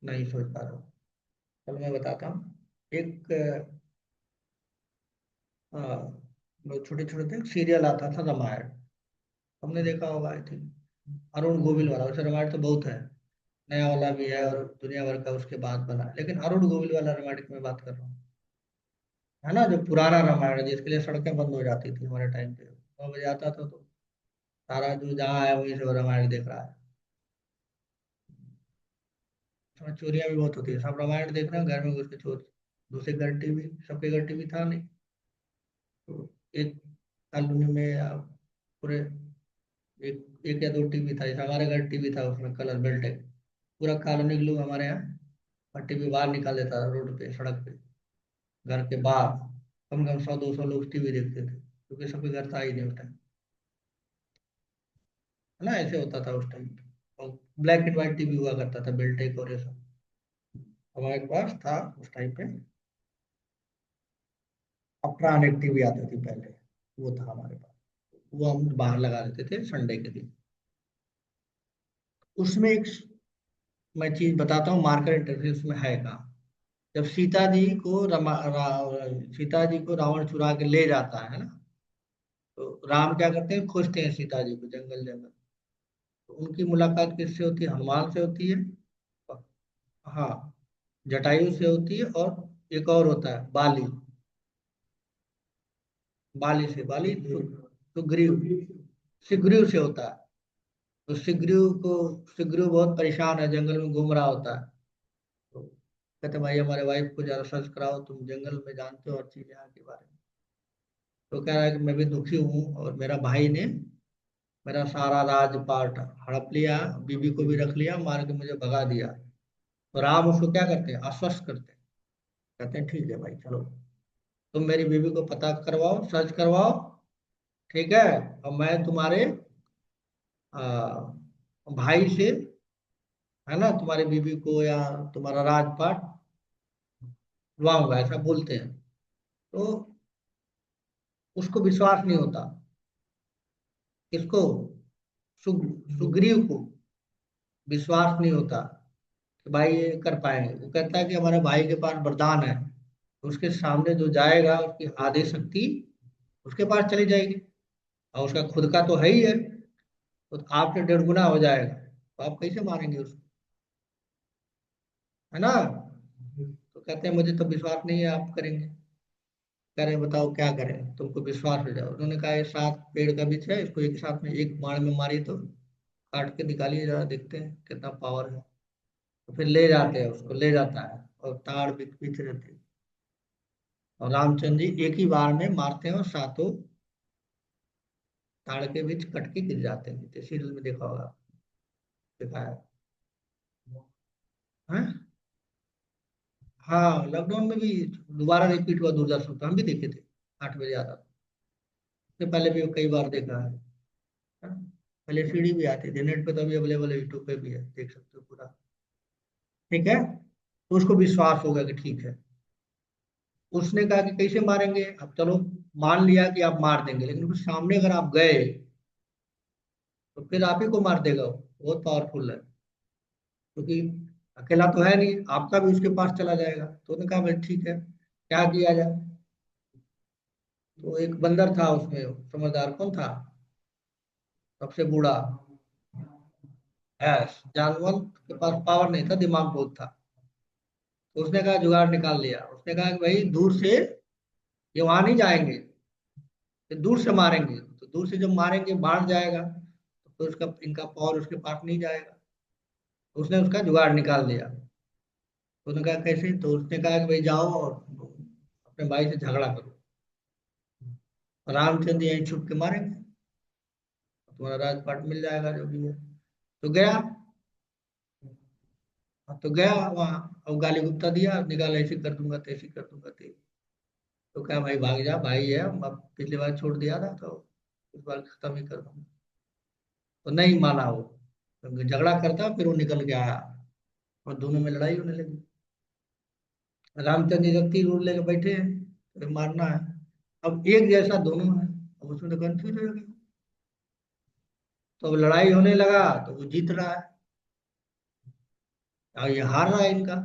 नहीं सोच पा रहे हो? चलो मैं बताता हूँ। एक छोटे छोटे थे, सीरियल आता था रामायण, हमने देखा होगा आई थिंक। अरुण गोविल वाला, वैसे रामायण तो बहुत है, नया वाला भी है और दुनिया भर का उसके बाद बना है, लेकिन अरुण गोविल वाला रामायण की मैं बात कर रहा हूँ। है ना, जो पुराना रामायण है जिसके लिए सड़कें बंद हो जाती थी हमारे टाइम पे, 9 बजे आता था तो सारा जो जहाँ है वहीं से वो रामायण देख रहा है। उसमें चोरियां भी बहुत होती है, सब रामायण देख रहे हैं, घर में घुस के चोर। दूसरे घर टीवी, सबके घर टीवी था नहीं, तो एक कॉलोनी में या पूरे एक एक या 2 टीवी था। जैसे हमारे घर टीवी था, उसमें कलर बेल्टेड, पूरा कॉलोनी के लोग हमारे यहाँ, और टीवी बाहर निकाल देता था रोड पे, सड़क पे, घर के बाहर। कम से कम 100-200 लोग टीवी देखते थे, क्योंकि सबके घर था ही नहीं उस टाइम। है ना, ऐसे होता था उस टाइम। और ब्लैक एंड व्हाइट टीवी हुआ करता था, बेल्टेक और ये सब हमारे पास था उस टाइम पे। अल्ट्रानेट टीवी आती थी पहले, वो था हमारे पास, वो हम बाहर लगा देते थे संडे के दिन। उसमें एक मैं चीज बताता हूँ, मार्कर इंटरफेस में है कहाँ। जब सीता जी को रावण चुरा के ले जाता है ना, तो राम क्या करते हैं, खोजते हैं सीता जी को जंगल जंगल। तो उनकी मुलाकात किससे होती है, हनुमान से होती है। हाँ, जटायु से होती है, और एक और होता है बाली, बाली से, बाली सुग्रीव, सुग्रीव से होता है। तो सुग्रीव बहुत परेशान है, जंगल में घूम रहा होता है। तो कहते भाई हमारे वाइफ को जरा सर्च कराओ, तुम जंगल में जानते हो हर चीज यहाँ के बारे में। तो कह रहा है कि मैं भी दुखी हूँ, और मेरा भाई ने मेरा सारा राजपाट हड़प लिया, बीबी को भी रख लिया, मार के मुझे भगा दिया। तो राम उसको क्या करते हैं, आश्वस्त करते हैं, कहते हैं ठीक है भाई चलो, तुम मेरी बीबी को पता करवाओ, सर्च करवाओ, ठीक है, और मैं तुम्हारे आ, भाई से, है ना, तुम्हारी बीबी को या तुम्हारा राजपाट दिलवाऊंगा, ऐसा बोलते हैं। तो उसको विश्वास नहीं होता, किसको, सुग्रीव को विश्वास नहीं होता कि भाई ये कर पाएंगे। वो कहता है कि हमारे भाई के पास वरदान है, उसके सामने जो जाएगा उसकी आधी शक्ति उसके पास चली जाएगी, और उसका खुद का तो है ही है, तो आपसे 1.5 गुना हो जाएगा, तो आप कैसे मारेंगे उसको? है ना? तो कहते हैं मुझे तो विश्वास नहीं है आप करेंगे। कह रहे बताओ क्या करें तुमको विश्वास हो जाए। उन्होंने कहा ये 7 पेड़ का बीज है, इसको एक साथ में एक बाण में मारी तो काट के निकालिए जरा, देखते हैं कितना पावर है। तो फिर ले जाते हैं, उसको ले जाता है और ताड़ बिछ रहते हैं। और रामचंद्र जी एक ही बार में मारते हैं और सातों ताड़ के बीच कट के गिर जाते हैं। तो सीरियल में देखा होगा, देखा है। हाँ हाँ, लॉकडाउन में भी दोबारा रिपीट हुआ दूरदर्शन पर, हम भी देखे थे, 8 बजे आता था। इससे पहले भी कई बार देखा है। हाँ? पहले सीडी भी आती थी, नेट पे तो अभी अवेलेबल है, यूट्यूब पे भी है, देख सकते हो पूरा। ठीक है, तो उसको विश्वास होगा कि ठीक है। उसने कहा कि कैसे मारेंगे, अब चलो मान लिया कि आप मार देंगे, लेकिन फिर सामने अगर आप गए तो फिर आप ही को मार देगा वो, बहुत पावरफुल है। क्योंकि अकेला तो है नहीं, आपका भी उसके पास चला जाएगा। तो उन्होंने कहा भाई ठीक है, क्या किया जाए। तो एक बंदर था उसमें, समझदार कौन था, सबसे बूढ़ा। है, जानवर के पास पावर नहीं था, दिमाग बहुत था। तो उसने कहा जुगाड़ निकाल लिया। उसने कहा कि भाई दूर से ये वहां नहीं जाएंगे, ये दूर से मारेंगे। तो दूर से जब मारेंगे बाढ़ जाएगा, तो फिर उसका इनका पावर उसके पास नहीं जाएगा। तो उसने उसका जुगाड़ निकाल लिया। तो उसने कहा कैसे, तो उसने कहा कि भाई जाओ और अपने भाई से झगड़ा करो, रामचंद्र यहीं छुप के मारेंगे, तुम्हारा राजपाट मिल जाएगा जो भी है। तो गया। तो गया वहां, अब गाली गुप्ता दिया, निकाल ऐसे कर दूंगा तैसे कर दूंगा तेरे। तो क्या भाई भाग जा, भाई है, अब पिछली बार छोड़ दिया था तो इस बार खत्म ही कर दूंगा। तो नहीं माना वो, तो झगड़ा करता, फिर वो निकल के आया और दोनों में लड़ाई होने लगी। रामचंद्र जी जब तीर उड़ लेके बैठे हैं, तो मारना है। अब एक जैसा दोनों है, अब उसमें तो कंफ्यूज हो गया। तो अब लड़ाई होने लगा तो वो जीत रहा है और ये हार रहा है इनका।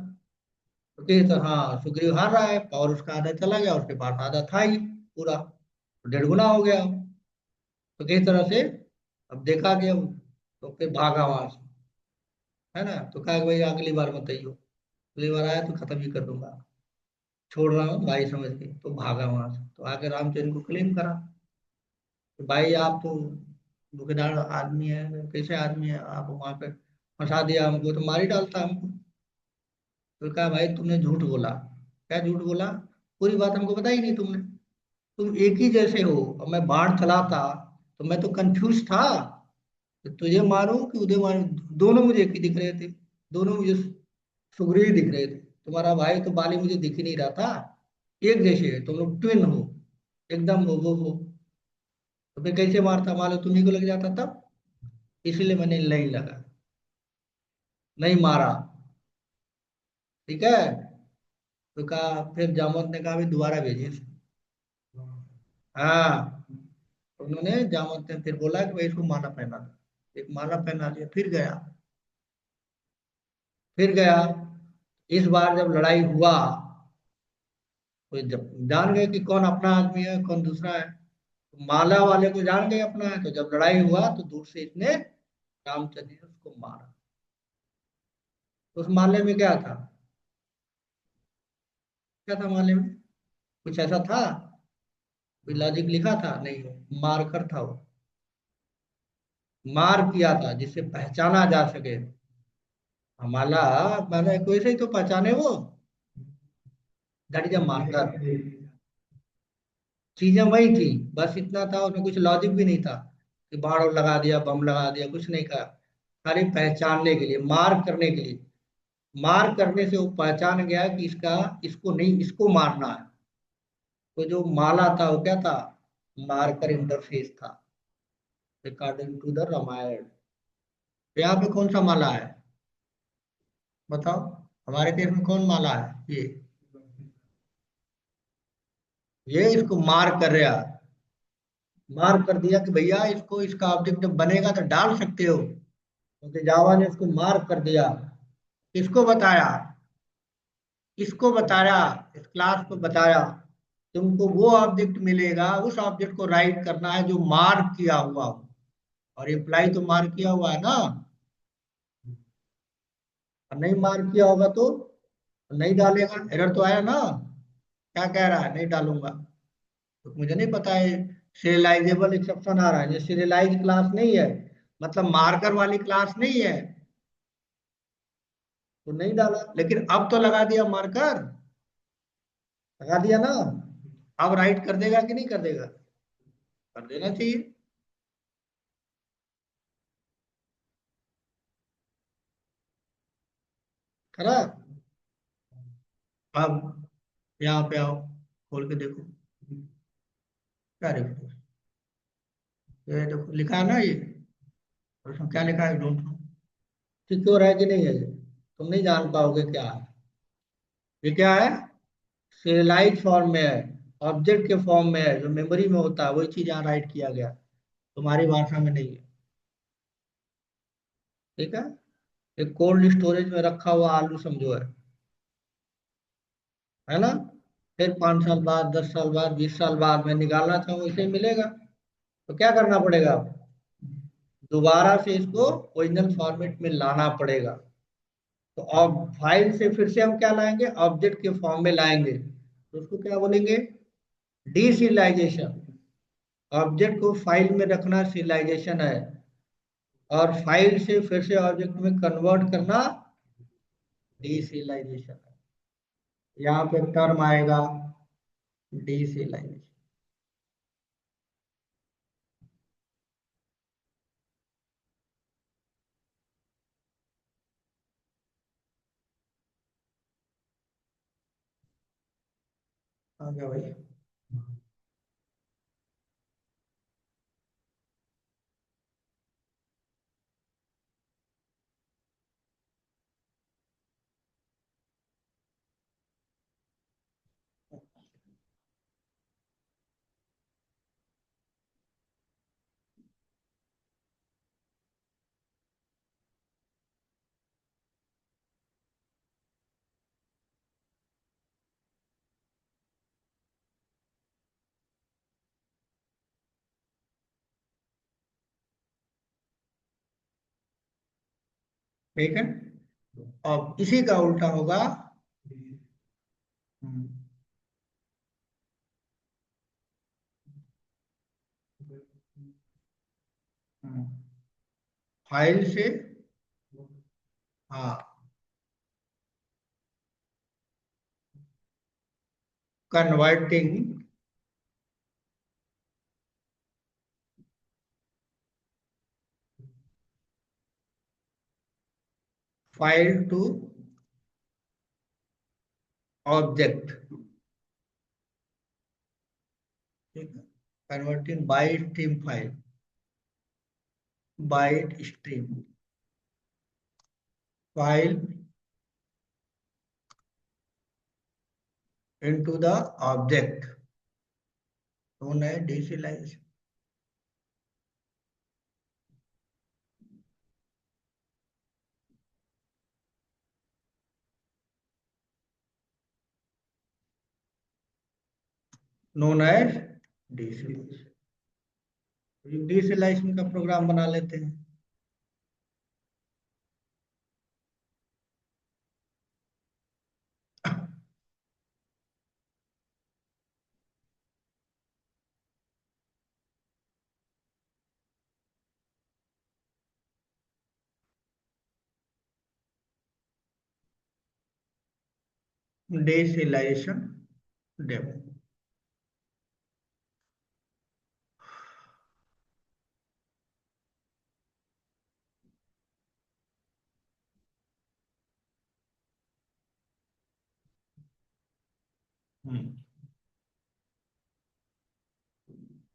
तो कहे तो हाँ सुग्रीव हार रहा है, पावर उसका आधा चला गया, उसके पास आधा था ही पूरा, तो 1.5 गुना हो गया। तो किस तरह से अब देखा कि अब, तो फिर भागा वहां से, है ना। तो कहा कि भाई अगली बार मत आइयो, अगली बार आया तो खत्म ही कर दूंगा, छोड़ रहा हूँ भाई समझ के। तो भागा वहां से, तो आके रामचंद्र को क्लेम करा कि भाई आप तो धोखेधार आदमी है, कैसे आदमी है आप, वहां पे फंसा दिया हमको, तो मार ही डालता हमको। तो कहा भाई तुमने झूठ बोला। क्या झूठ बोला, पूरी बात हमको बताई नहीं तुमने। तुम एक ही जैसे हो, और मैं बाढ़ चलाता तो मैं तो कंफ्यूज था कि तुझे मारूं कि उधर मारूं। दोनों मुझे एक ही दिख रहे थे, दोनों मुझे सुग्रीव दिख रहे थे। तुम्हारा भाई तो बाली मुझे दिख ही नहीं रहा था। एक जैसे है तुम लोग, ट्विन हो, एकदम वो। तो फिर कैसे मारता, मान लो तुम्ही को लग जाता तब, इसलिए मैंने नहीं लगा, नहीं मारा। ठीक है। तो कहा, फिर जामवंत ने कहा भी दोबारा भेजिए इसको। हाँ, उन्होंने, जामवंत ने फिर बोला कि भाई इसको माला पहना दो। एक माला पहना दिया, फिर गया। फिर गया, इस बार जब लड़ाई हुआ तो जब जान गए कि कौन अपना आदमी है कौन दूसरा है, तो माला वाले को जान गए अपना है। तो जब लड़ाई हुआ तो दूर से इसने, रामचंद्र जी ने उसको मारा। तो उस माले में क्या था, क्या था माले में, कुछ ऐसा था, कोई लॉजिक लिखा था नहीं, मार कर था वो, मार किया था जिससे पहचाना जा सके। माला मैंने कोई से ही तो पहचाने वो, दैट इज मार्कर। चीजें वही थी, बस इतना था, उसमें कुछ लॉजिक भी नहीं था कि बाढ़ लगा दिया, बम लगा दिया, कुछ नहीं कहा। खाली पहचानने के लिए, मार करने के लिए, मार करने से वो पहचान गया कि इसका, इसको नहीं, इसको मारना है। तो जो माला था वो क्या था, मार्कर इंटरफेस था, अकॉर्डिंग टू द रामायण। तो यहाँ पे कौन सा माला है, बताओ, हमारे देश में कौन माला है ये इसको मार कर रहा, मार कर दिया कि भैया इसको, इसका ऑब्जेक्ट बनेगा तो डाल सकते हो। क्योंकि जावा ने उसको मार कर दिया। किसको बताया, इसको बताया, इस क्लास को बताया, तुमको वो ऑब्जेक्ट मिलेगा, उस ऑब्जेक्ट को राइट करना है जो मार्क किया हुआ हो। और इम्प्लाई तो मार्क किया हुआ है ना, और नहीं मार्क किया होगा तो नहीं डालेगा, एरर तो आया ना। क्या कह रहा है, नहीं डालूंगा। तो मुझे नहीं पता है सीरियलाइजेबल एक्सेप्शन आ रहा है, ये सीरियलाइज क्लास नहीं है, मतलब मार्कर वाली क्लास नहीं है, तो नहीं डाला। लेकिन अब तो लगा दिया मार्कर, लगा दिया ना, अब राइट कर देगा कि नहीं कर देगा? कर देना चाहिए। करा। अब यहाँ पे आओ, खोल के देखो, क्या रेफरेंस, ये देखो लिखा है ना ये, और उसमें क्या लिखा है, डोंट नो। सिक्योर है कि नहीं है ये, तुम नहीं जान पाओगे क्या है। ये क्या है, सीरियलाइज फॉर्म में है, ऑब्जेक्ट के फॉर्म में है, जो मेमोरी में होता है वही चीज यहाँ राइट किया गया, तुम्हारी भाषा में नहीं है। ठीक है, एक कोल्ड स्टोरेज में रखा हुआ आलू समझो है ना, फिर 5 साल बाद, 10 साल बाद, 20 साल बाद मैं निकालना चाहूँ इसे मिलेगा, तो क्या करना पड़ेगा, दोबारा से इसको ओरिजिनल फॉर्मेट में लाना पड़ेगा। तो अब फाइल से फिर से हम क्या लाएंगे, ऑब्जेक्ट के फॉर्म में लाएंगे, तो उसको क्या बोलेंगे, डीसीरियलाइजेशन। ऑब्जेक्ट को फाइल में रखना सीरियलाइजेशन है, और फाइल से फिर से ऑब्जेक्ट में कन्वर्ट करना डीसीरियलाइजेशन है। यहाँ पे टर्म आएगा डीसीरियलाइजेशन। आ गया भाई। ठीक है, अब इसी का उल्टा होगा। हम्म, हम्म, फाइल से, हाँ, कन्वर्टिंग फाइल टू ऑब्जेक्ट। ठीक है, converting byte stream file, byte stream file into the object, known as deserialization, known as deserialization। Deserialization का प्रोग्राम बना लेते हैं। डीसेलाइजेशन डेमो।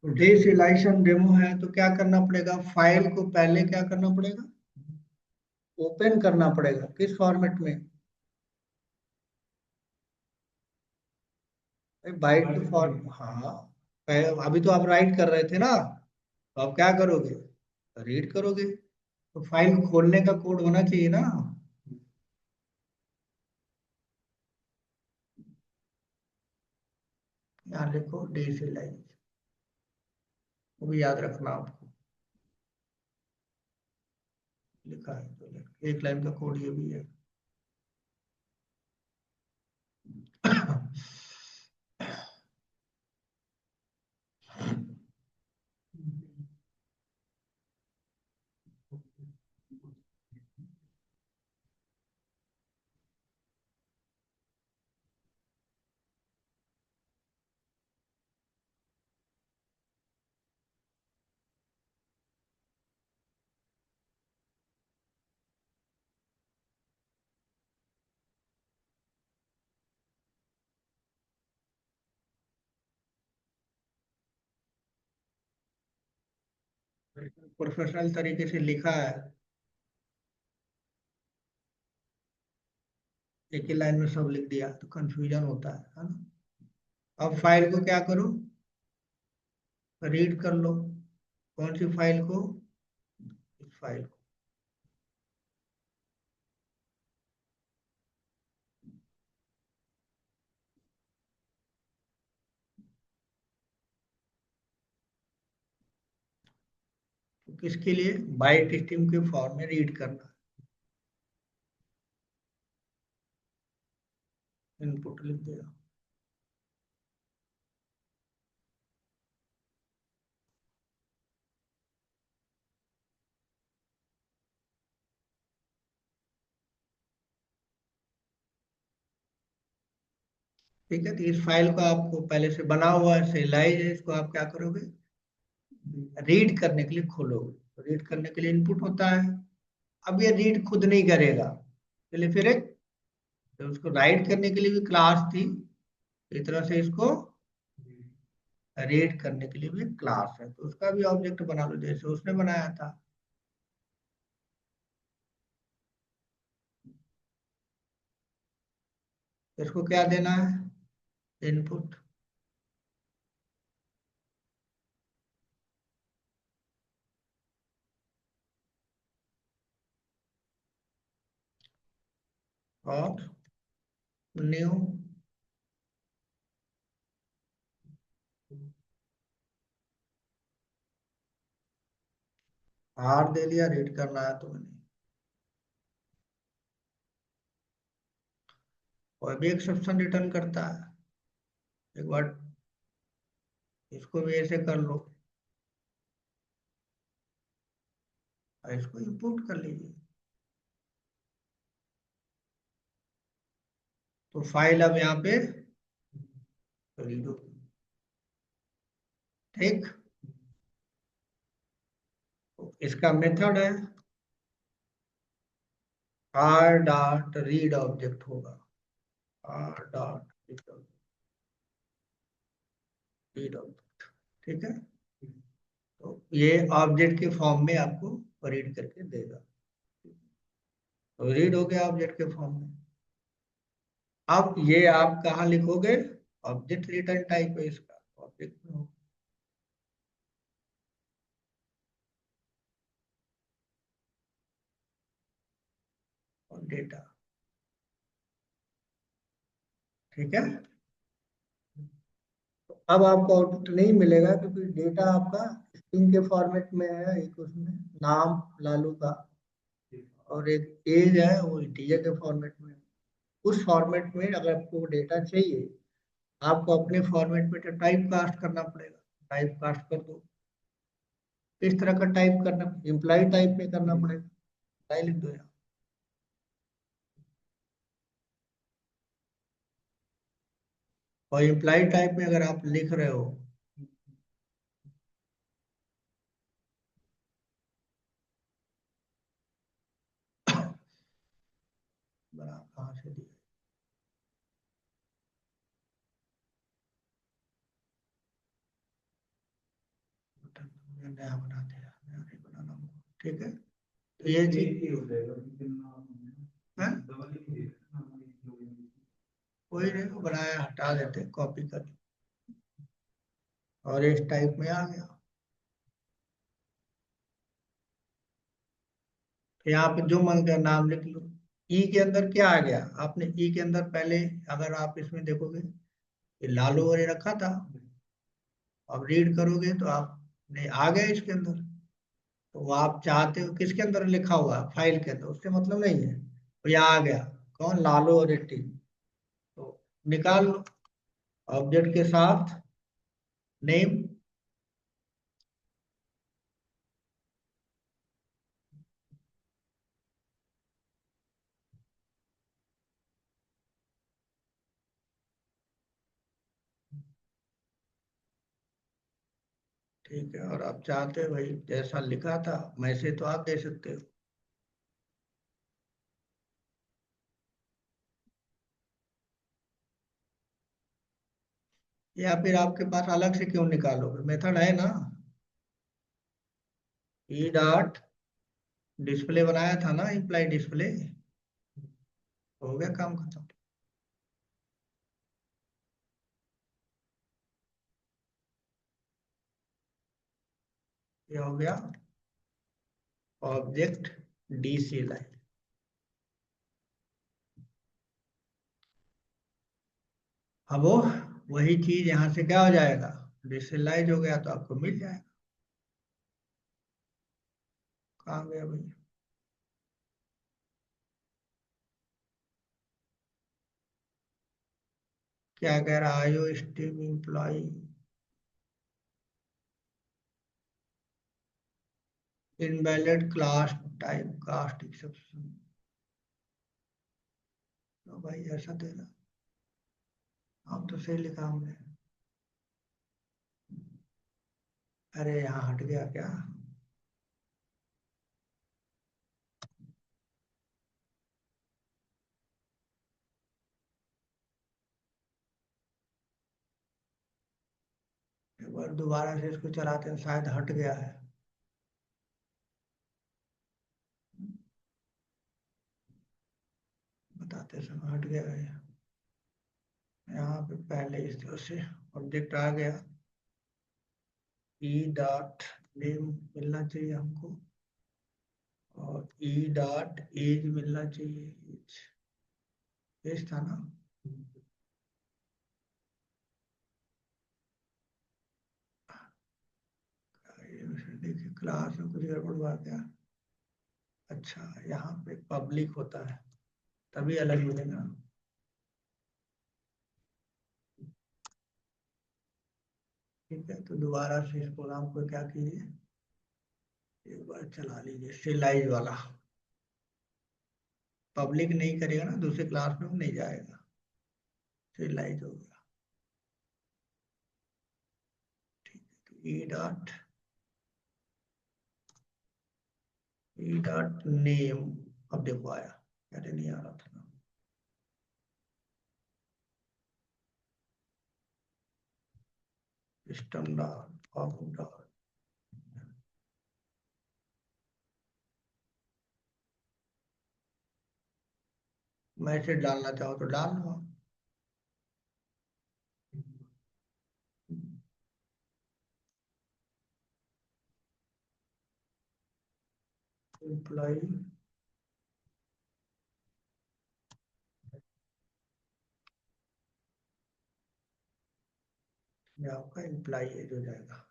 डीसेलाइजेशन डेमो है तो क्या करना पड़ेगा, फाइल को पहले क्या करना पड़ेगा, ओपन करना पड़ेगा, किस फॉर्मेट में, बाइट टू फॉर्म, हाँ। अभी तो आप राइट कर रहे थे ना, तो आप क्या करोगे, रीड करोगे, तो फाइल को खोलने का कोड होना चाहिए ना। यहाँ लिखो डीसेलाइज, वो भी याद रखना आपको, लिखा है तो एक लाइन का कोड ये भी है। प्रोफेशनल तरीके से लिखा है, एक ही लाइन में सब लिख दिया तो कंफ्यूजन होता है ना। अब फाइल को क्या करो, रीड कर लो। कौन सी फाइल को? इस फाइल को। तो किसके लिए? बाइट स्ट्रीम के फॉर्म में रीड करना। इनपुट लिख दिया। ठीक है, तो इस फाइल को आपको पहले से बना हुआ है, serialized है, इसको आप क्या करोगे, रीड करने के लिए खोलोगे। तो रीड करने के लिए इनपुट होता है। अब ये रीड खुद नहीं करेगा, चलिए फिर एक, तो उसको राइट करने के लिए भी क्लास थी, इस तरह से इसको रीड करने के लिए भी क्लास है, तो उसका भी ऑब्जेक्ट बना लो जैसे उसने बनाया था। तो इसको क्या देना है, इनपुट। और न्यू, आर दे दिया, रीड करना है तो मैंने। और भी एक्सेप्शन रिटर्न करता है। एक बार इसको भी ऐसे कर लो, और इसको इंपोर्ट कर लीजिए। तो फाइल अब यहाँ पे रीड होगी। ठीक, तो इसका मेथड है आर डॉट रीड ऑब्जेक्ट होगा, आर डॉट रीड ऑब्जेक्ट। ठीक है, तो ये ऑब्जेक्ट के फॉर्म में आपको रीड करके देगा। तो रीड हो गया ऑब्जेक्ट के फॉर्म में। अब ये आप कहाँ लिखोगे, ऑब्जेक्ट रिटर्न टाइप है इसका, ऑब्जेक्ट में हो। और डेटा। ठीक है, अब आपको आउटपुट नहीं मिलेगा क्योंकि डेटा आपका स्ट्रिंग के फॉर्मेट में है, एक उसमें नाम लालू का, और एक एज है वो इंटीजर के फॉर्मेट में। उस फॉर्मेट में अगर आपको डेटा चाहिए, आपको अपने फॉर्मेट में टाइप कास्ट करना पड़ेगा। टाइप कास्ट कर दो। किस तरह का टाइप करना, इम्प्लाई टाइप में करना पड़ेगा। इम्प्लाई लिख दो यहाँ। और इम्प्लाई टाइप में अगर आप लिख रहे हो, बना कहाँ से दिया, नया बना दिया, नया नहीं बनाना होगा। ठीक है, तो ये चीज है, कोई नहीं, वो बनाया हटा देते, कॉपी कर, और इस टाइप में आ गया। तो यहाँ पे जो मन का नाम लिख लो। ई के अंदर क्या आ गया, आपने ई के अंदर पहले, अगर आप इसमें देखोगे ये लालू और ये रखा था। अब रीड करोगे तो आप नहीं, आ गया इसके अंदर। तो वो आप चाहते हो किसके अंदर लिखा हुआ है, फाइल के अंदर, उससे मतलब नहीं है, तो ये आ गया। कौन, लालू और एट्टी। तो निकाल लो ऑब्जेक्ट के साथ नेम। ठीक है, और आप चाहते हो भाई जैसा लिखा था वैसे, तो आप दे सकते हो। या फिर आपके पास अलग से क्यों निकालोगे, मेथड है ना। ई डॉट डिस्प्ले बनाया था ना, इम्प्लाई डिस्प्ले, हो गया काम खत्म। ये हो गया ऑब्जेक्ट डी सी लाइन। अब वो वही चीज यहाँ से क्या हो जाएगा, डिसलाइज हो गया तो आपको मिल जाएगा। कहाँ गया भाई, क्या कह रहा है, IO stream employ invalid class type cast exception. तो भाई ऐसा देना, आप तो सही लिखा हमने। अरे यहाँ हट गया क्या, एक बार दोबारा से इसको चलाते हैं, शायद हट गया है। बताते समय हट गया है। यहाँ पे पहले इस तरह से ऑब्जेक्ट आ गया, ई डॉट नेम मिलना चाहिए हमको, और ई डॉट एज मिलना चाहिए, एज था ना। ये देखिए क्लास में कुछ गड़बड़ हुआ क्या। अच्छा यहाँ पे पब्लिक होता है तभी अलग मिलेगा। ठीक है, तो दोबारा से इस प्रोग्राम को क्या कीजिए, एक बार चला लीजिए सिलाइज वाला। पब्लिक नहीं करेगा ना, दूसरे क्लास में वो नहीं जाएगा, सिलाइज हो गया। ठीक है, तो ई डॉट नेम, अब देखो आया, पहले नहीं आ रहा था ना। System dot form dot, message डालना चाहो तो डाल लो। एम्प्लॉय, ये आपका एम्प्लॉय एज हो जाएगा।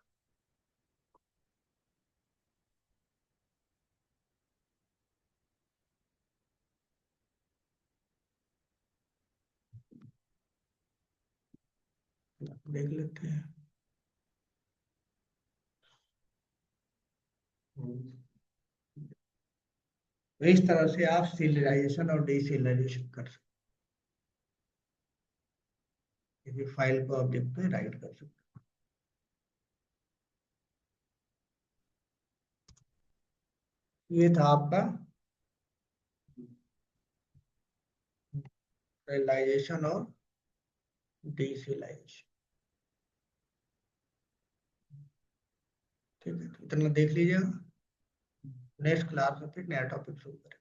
देख लेते हैं। तो इस तरह से आप सीरियलाइजेशन और डीसीरियलाइजेशन कर सकते हैं, किसी फाइल को ऑब्जेक्ट पे राइट कर सकते हैं। ये था आपका रियलाइजेशन और डीसीरियलाइजेशन। ठीक है, तो इतना देख लीजिएगा, नेक्स्ट क्लास में फिर नया टॉपिक शुरू करें।